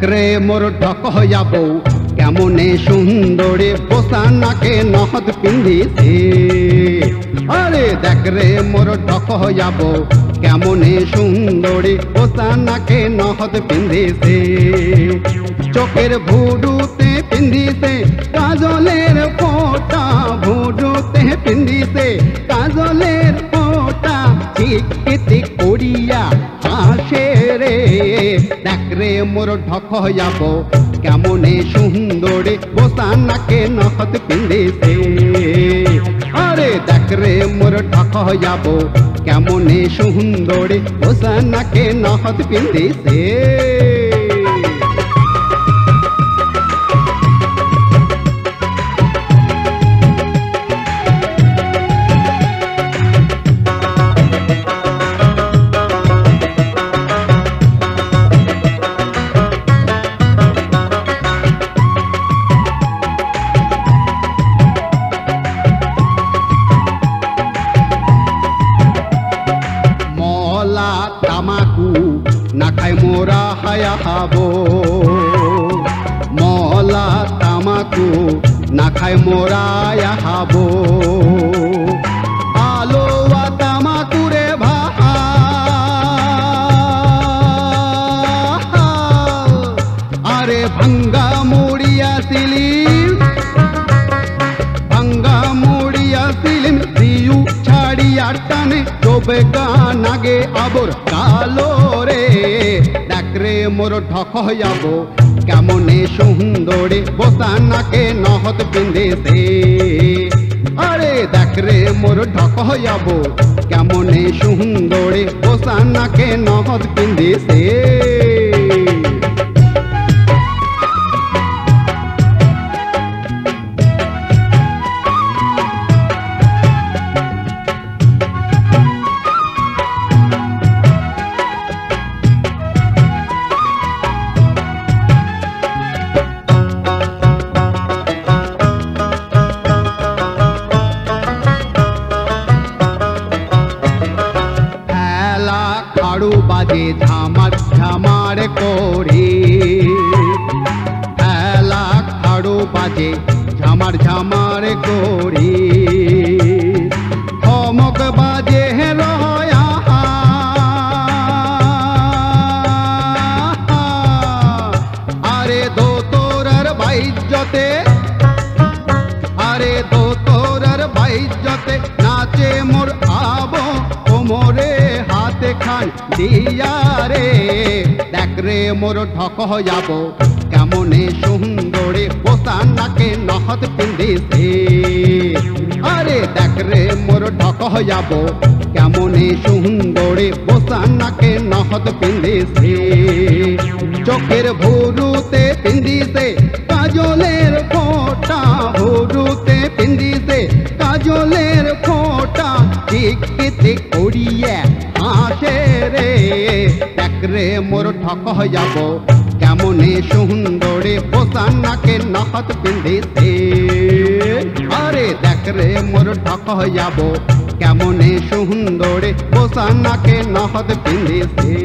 দেখরে মোর ঢক হইয়া বউ কেমনে সুন্দরে পোষানাকে নহদ পিন্ধিছে। আরে দেখরে মোর ঢক হইয়া বউ কেমনে সুন্দরে পোষানাকে নহদ পিন্ধিছে। চোখের ভুরুতে পিন্ধিছে কাজলের ফোঁটা, ভুরুতে পিন্ধিছে কাজলের ফোঁটা, চিকিতি করিয়া হাসে রে। দেখরে মোর ঢক হইয়া বউ কেমনে সুন্দরে পোষানাকে নহদ পিন্ধিছে। আরে দেখরে মোর ঢক হইয়া বউ কেমনে সুন্দরে পোষানাকে নহদ পিন্ধিছে। তামাকু না খাই মোরা হায়া হাবো, মলা তামাকু না খাই মোরা হাবো। আলো তামাকুরে ভাহা আরে ভাঙ্গা মুড়িয়া সিলিম, ভাঙ্গা মুড়িয়া সিলিম দিউ ছাড়িয়া টানে ডোবে গান আগে আবর কালো রে। দেখরে মোর ঢক হইয়া বউ কেমনে সুন্দরে পোষানাকে নহদ পিন্ধিছে। আরে দেখরে মোর ঢক হইয়া বউ কেমনে সুন্দরে পোষানাকে নহদ পিন্ধিছে। খাড়ু বাজে ঝামার ঝামার করে, এলা খাড়ু বাজে ঝামার ঝামার করে, ধমক বাজে রয়া আরে দো তোরার বাইজ্জতে, আরে দো তোরার বাইজ্জতে নাচে মোর আবো কোমরে হাতে খান দিয়া রে। দেখরে মোর ঢক হইয়া বউ কেমনে সুন্দরে পোষানাকে নহদ পিন্ধিছে। আরে দেখরে মোর ঢক হইয়া বউ কেমনে সুন্দরে পোষানাকে নহদ পিন্ধিছে। চোখের ভুরুতে পিন্ধিছে কাজলের ফোঁটা, ভুরুতে পিন্ধিছে কাজলের ফোঁটা, চিকিতি করিয়া হাসে রে। দেখরে মোর ঢক হইয়া বউ কেমনে সুন্দরে পোষানাকে নহদ পিন্ধিছে। আরে দেখরে মোর ঢক হইয়া বউ কেমনে সুন্দরে পোষানাকে নহদ পিন্ধিছে।